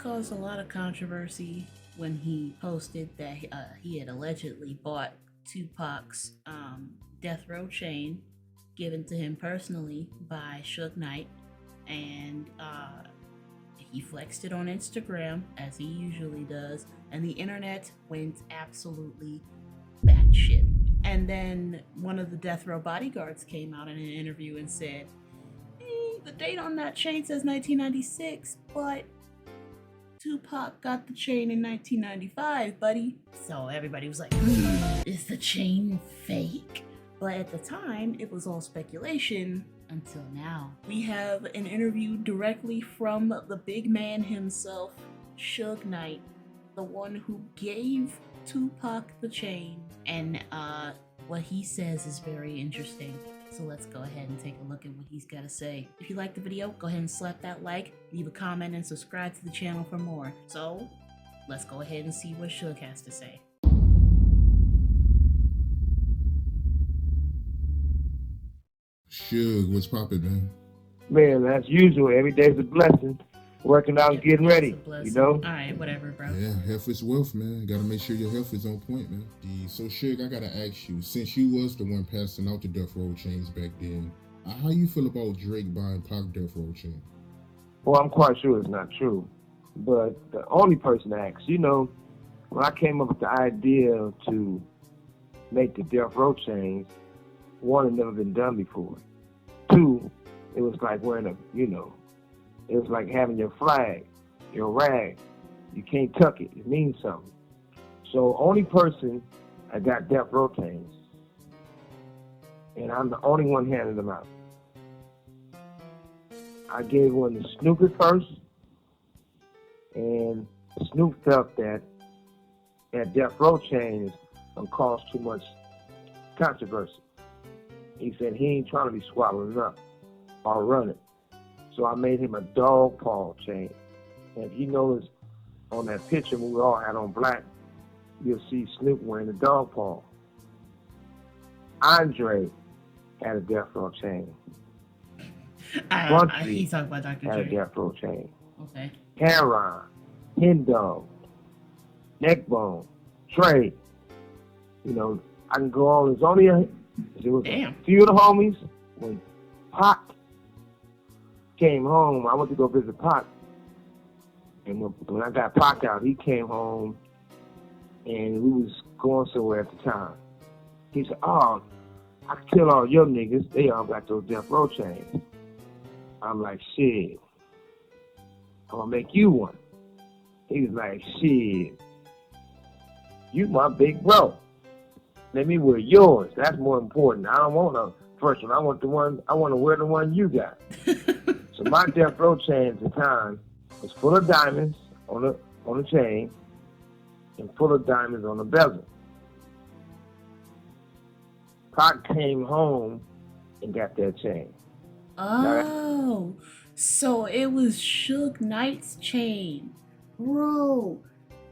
caused a lot of controversy when he posted that he had allegedly bought Tupac's death row chain given to him personally by Suge Knight, and he flexed it on Instagram as he usually does, and the internet went absolutely batshit. And then one of the death row bodyguards came out in an interview and said, the date on that chain says 1996, but Tupac got the chain in 1995, buddy. So everybody was like, is the chain fake? But at the time, it was all speculation until now. We have an interview directly from the big man himself, Suge Knight, the one who gave Tupac the chain. And what he says is very interesting. So let's go ahead and take a look at what he's got to say. If you liked the video, go ahead and slap that like, leave a comment, and subscribe to the channel for more. So let's go ahead and see what Suge has to say. Suge, what's poppin', man? Man, as usual, every day's a blessing. Working out and getting ready, you know? Alright, whatever, bro. Yeah, health is wealth, man. Gotta make sure your health is on point, man. So, Suge, I gotta ask you, since you was the one passing out the death row chains back then, how you feel about Drake buying Pac death row chain? Well, I'm quite sure it's not true. But the only person to ask, you know, when I came up with the idea to make the death row chains, one, had never been done before. Two, it was like wearing a, it was like having your flag, your rag. You can't tuck it. It means something. So only person I got death row chains, and I'm the only one handing them out. I gave one to Snoop at first, and Snoop felt that death row chain is gonna cause too much controversy. He said he ain't trying to be swallowed up or running. So I made him a dog paw chain. And if you notice on that picture we all had on black, you'll see Snoop wearing a dog paw. Andre had a death row chain. He's talking about Dr. had a Dre. death row chain. Okay. Cameron, Hen Dog, Neckbone, Trey. You know, I can go on. There's only there was Damn. a few of the homies. When Pac came home, I went to go visit Pac. And when I got Pac out, he came home and we was going somewhere at the time. He said, oh, I can tell all your niggas, they all got those death row chains. I'm like, shit, I'm gonna make you one. He was like, shit, you my big bro. Let me wear yours. That's more important. I don't want a first one. I want to wear the one you got. So my death row chain at the time was full of diamonds on the chain and full of diamonds on the bezel. Pac came home and got that chain. Oh, so it was Suge Knight's chain. Bro,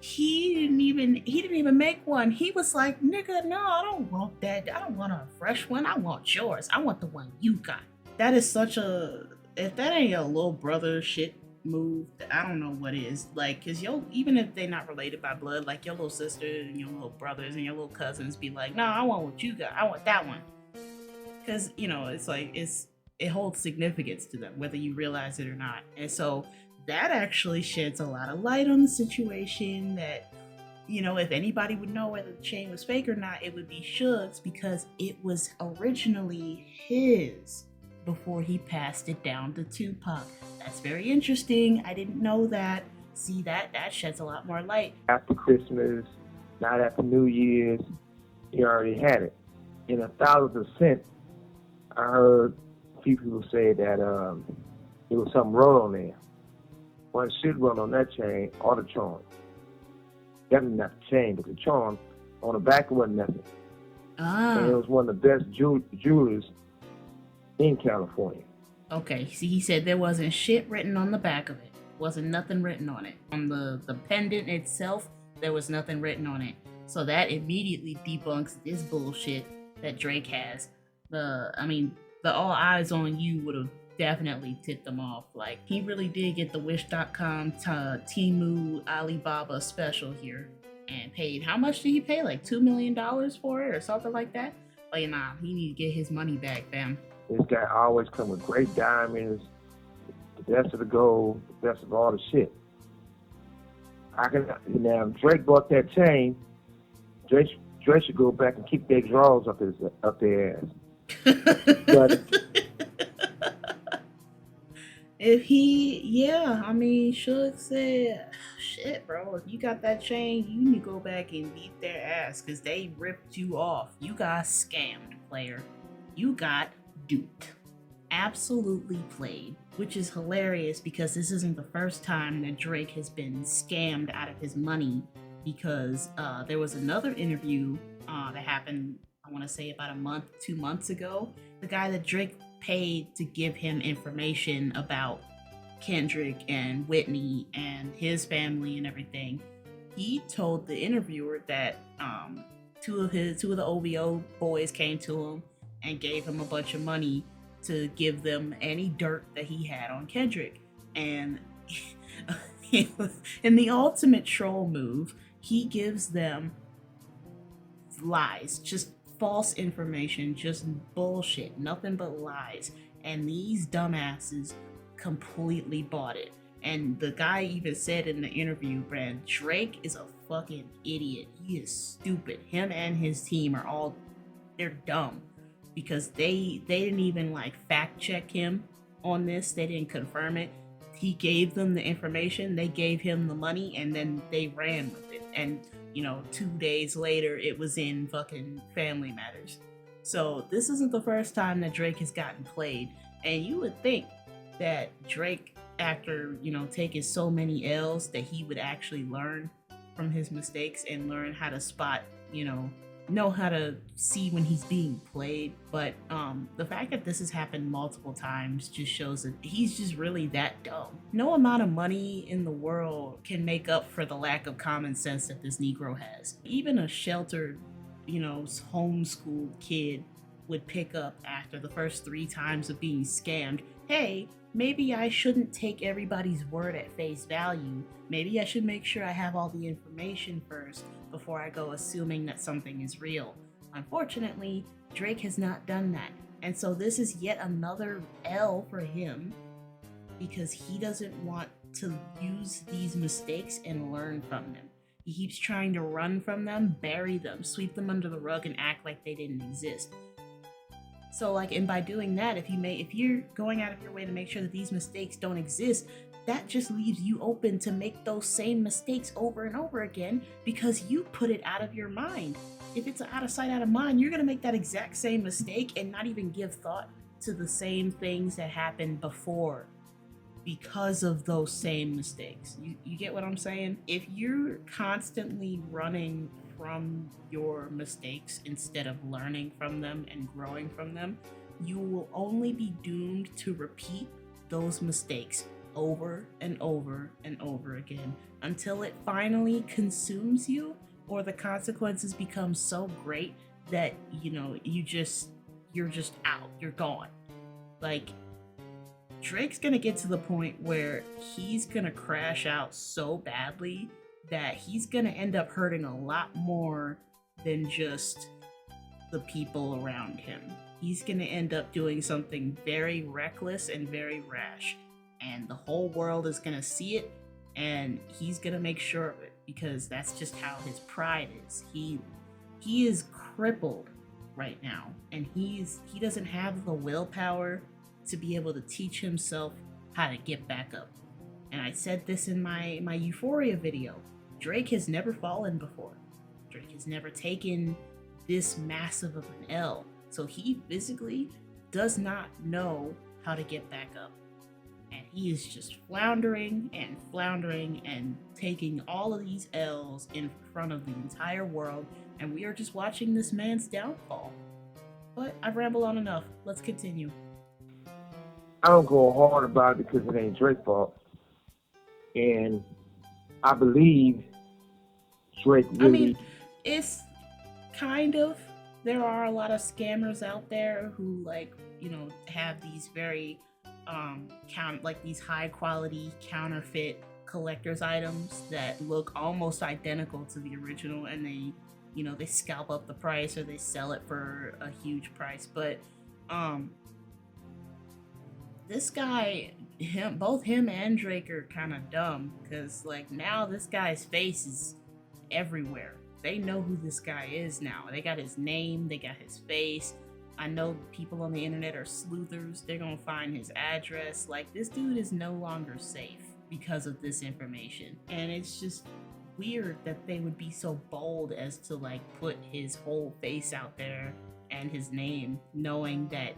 he didn't even make one. He was like, nigga, no, I don't want that. I don't want a fresh one. I want yours. I want the one you got. That is such a, if that ain't a little brother shit move, I don't know what is. Like, cause even if they're not related by blood, like your little sister and your little brothers and your little cousins be like, no, I want what you got. I want that one. Cause it's like, it holds significance to them, whether you realize it or not. And so that actually sheds a lot of light on the situation that, if anybody would know whether the chain was fake or not, it would be Suge's, because it was originally his before he passed it down to Tupac. That's very interesting. I didn't know that. See, that sheds a lot more light. After Christmas, not after New Year's, he already had it. In 1,000%, I heard a few people say that there was something wrong on there. One should run on that chain or the charm. Definitely not the chain, but the charm on the back wasn't nothing. And it was one of the best jewelers in California. Okay, see, he said there wasn't shit written on the back of it. Wasn't nothing written on it. On the pendant itself, there was nothing written on it. So that immediately debunks this bullshit that Drake has. The all eyes on you would have definitely tipped them off. Like, he really did get the Wish.com to Temu Alibaba special here, and paid, how much did he pay? Like $2 million for it or something like that? Like, nah, he need to get his money back, fam. This guy always come with great diamonds, the best of the gold, the best of all the shit. Now, if Drake bought that chain, Drake should go back and keep their drawers up their ass. But if he, yeah, I mean, Suge said, shit, bro, if you got that chain, you need to go back and beat their ass because they ripped you off. You got scammed, player. You got duped. Absolutely played. Which is hilarious because this isn't the first time that Drake has been scammed out of his money, because there was another interview that happened, I want to say about 2 months ago. The guy that Drake paid to give him information about Kendrick and Whitney and his family and everything, he told the interviewer that two of the OVO boys came to him and gave him a bunch of money to give them any dirt that he had on Kendrick. And in the ultimate troll move, he gives them lies, just false information, just bullshit, nothing but lies. And these dumbasses completely bought it. And the guy even said in the interview, Brad, Drake is a fucking idiot. He is stupid. Him and his team they're dumb. Because they didn't even like fact check him on this. They didn't confirm it. He gave them the information, they gave him the money, and then they ran with it. And 2 days later, it was in fucking Family Matters. So this isn't the first time that Drake has gotten played. And you would think that Drake, after taking so many L's, that he would actually learn from his mistakes and learn how to spot, know how to see when he's being played. But the fact that this has happened multiple times just shows that he's just really that dumb. No amount of money in the world can make up for the lack of common sense that this Negro has. Even a sheltered, homeschooled kid would pick up after the first 3 times of being scammed, hey, maybe I shouldn't take everybody's word at face value. Maybe I should make sure I have all the information first before I go assuming that something is real. Unfortunately, Drake has not done that. And so this is yet another L for him, because he doesn't want to use these mistakes and learn from them. He keeps trying to run from them, bury them, sweep them under the rug, and act like they didn't exist. So and by doing that, if you're going out of your way to make sure that these mistakes don't exist, that just leaves you open to make those same mistakes over and over again because you put it out of your mind. If it's out of sight, out of mind, you're going to make that exact same mistake and not even give thought to the same things that happened before because of those same mistakes. You get what I'm saying? If you're constantly running from your mistakes instead of learning from them and growing from them, you will only be doomed to repeat those mistakes over and over and over again until it finally consumes you, or the consequences become so great that you're just out, you're gone. Like, Drake's gonna get to the point where he's gonna crash out so badly that he's gonna end up hurting a lot more than just the people around him. He's gonna end up doing something very reckless and very rash, and the whole world is gonna see it, and he's gonna make sure of it because that's just how his pride is. He is crippled right now, and he doesn't have the willpower to be able to teach himself how to get back up. And I said this in my Euphoria video. Drake has never fallen before. Drake has never taken this massive of an L. So he physically does not know how to get back up. And he is just floundering and taking all of these L's in front of the entire world. And we are just watching this man's downfall. But I've rambled on enough. Let's continue. I don't go hard about it because it ain't Drake's fault. And I believe Drake really... it's kind of... There are a lot of scammers out there who, have these very like these high quality counterfeit collector's items that look almost identical to the original, and they scalp up the price or they sell it for a huge price. But this guy, both him and Drake are kind of dumb, because like now this guy's face is everywhere. They know who this guy is now. They got his name, they got his face. I know people on the internet are sleuthers. They're gonna find his address. Like, this dude is no longer safe because of this information. And it's just weird that they would be so bold as to like put his whole face out there and his name, knowing that,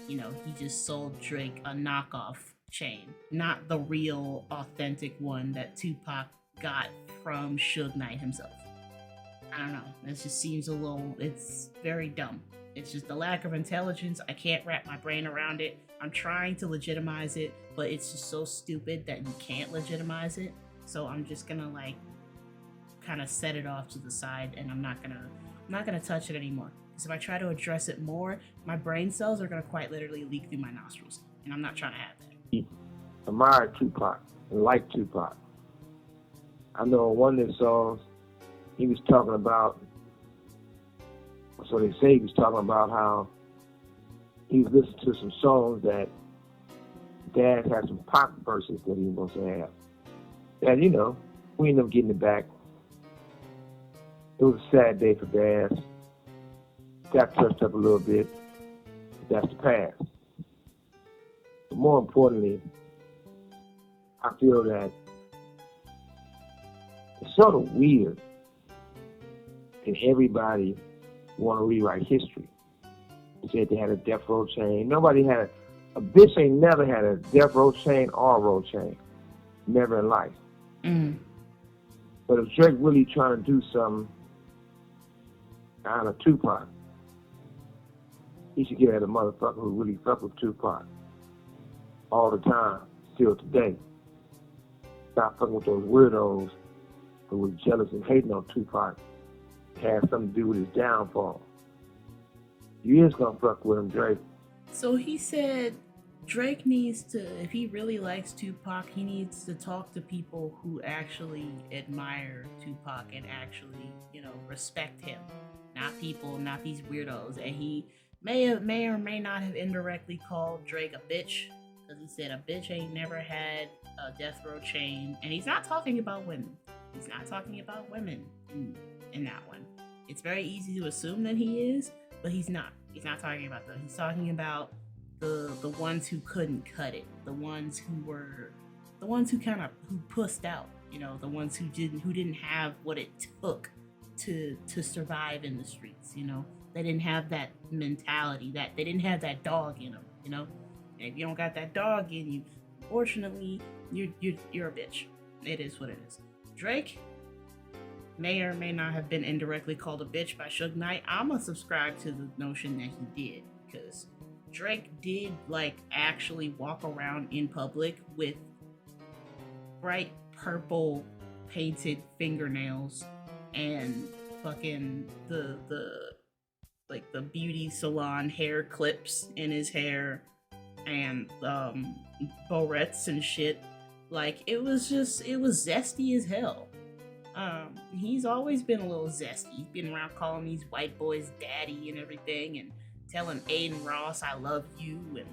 he just sold Drake a knockoff chain, not the real authentic one that Tupac got from Suge Knight himself. I don't know. It just seems it's very dumb. It's just the lack of intelligence. I can't wrap my brain around it. I'm trying to legitimize it, but it's just so stupid that you can't legitimize it. So I'm just gonna like kind of set it off to the side, and I'm not gonna touch it anymore. Because if I try to address it more, my brain cells are gonna quite literally leak through my nostrils, and I'm not trying to have that. He admired Tupac and liked Tupac. I know on one of his songs, he was talking about, so they say he was talking about how he was listening to some songs that Dad had some Pac verses that he was supposed to have. And we ended up getting it back. It was a sad day for Dad. Got touched up a little bit. But that's the past. But more importantly, I feel that it's sort of weird that everybody want to rewrite history. They said they had a death row chain. Nobody had a bitch ain't never had a death row chain or a row chain. Never in life. Mm. But if Drake really trying to do something on a Tupac, he should get at a motherfucker who really fuck with Tupac all the time, still today. Stop fucking with those weirdos who was jealous and hating on Tupac. Had something to do with his downfall. You is gonna fuck with him, Drake. So he said Drake needs to, if he really likes Tupac, he needs to talk to people who actually admire Tupac and actually, respect him. Not these weirdos. And he may or may not have indirectly called Drake a bitch, because he said a bitch ain't never had a death row chain. And he's not talking about women. He's not talking about women in that one. It's very easy to assume that he is, but he's not. He's not talking about them. He's talking about the ones who couldn't cut it, the ones who pussed out, the ones who didn't have what it took to survive in the streets, They didn't have that mentality, that they didn't have that dog in them, And if you don't got that dog in you, unfortunately, you're a bitch. It is what it is. Drake may or may not have been indirectly called a bitch by Suge Knight. I'ma subscribe to the notion that he did, because Drake did actually walk around in public with bright purple painted fingernails and fucking the beauty salon hair clips in his hair and barrettes and shit. It was zesty as hell. He's always been a little zesty. He's been around calling these white boys daddy and everything, and telling Aiden Ross I love you, and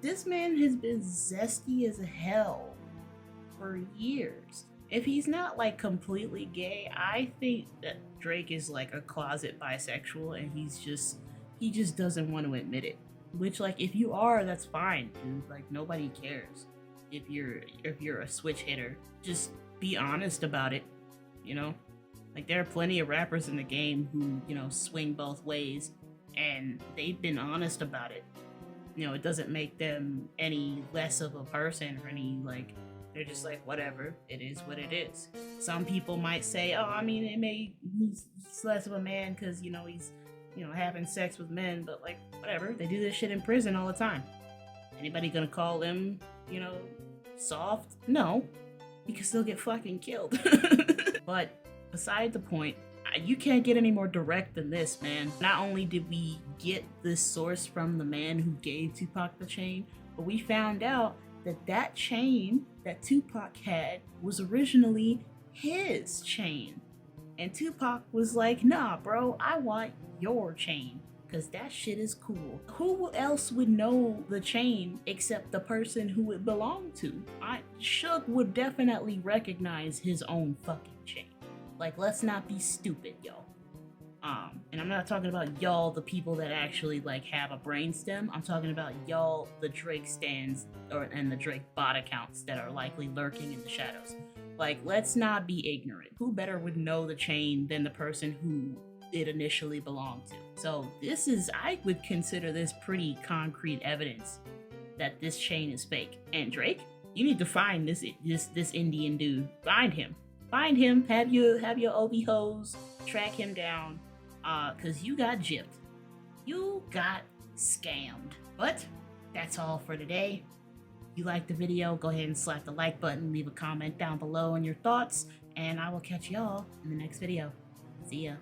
this man has been zesty as hell for years. If he's not completely gay, I think that Drake is a closet bisexual, and he just doesn't want to admit it. Which if you are, that's fine, dude. Nobody cares. If you're a switch hitter, just be honest about it, there are plenty of rappers in the game who, swing both ways, and they've been honest about it. It doesn't make them any less of a person or any, they're just whatever, it is what it is. Some people might say, he's less of a man because, he's, having sex with men, but whatever, they do this shit in prison all the time. Anybody gonna call them, soft? No, because they'll get fucking killed. But beside the point, you can't get any more direct than this, man. Not only did we get this source from the man who gave Tupac the chain, But we found out that that chain that Tupac had was originally his chain. And Tupac was like, nah, bro, I want your chain. Because that shit is cool. Who else would know the chain except the person who it belonged to? Suge would definitely recognize his own fucking chain. Like, let's not be stupid, yo. And I'm not talking about y'all, the people that actually like have a brainstem. I'm talking about y'all, the Drake stands and the Drake bot accounts that are likely lurking in the shadows. Like, let's not be ignorant. Who better would know the chain than the person who it initially belonged to? So I would consider this pretty concrete evidence that this chain is fake. And Drake, you need to find this Indian dude. Find him. Have your OB hoes track him down. Cause you got gypped. You got scammed. But that's all for today. If you liked the video, go ahead and slap the like button, leave a comment down below on your thoughts, and I will catch y'all in the next video. See ya.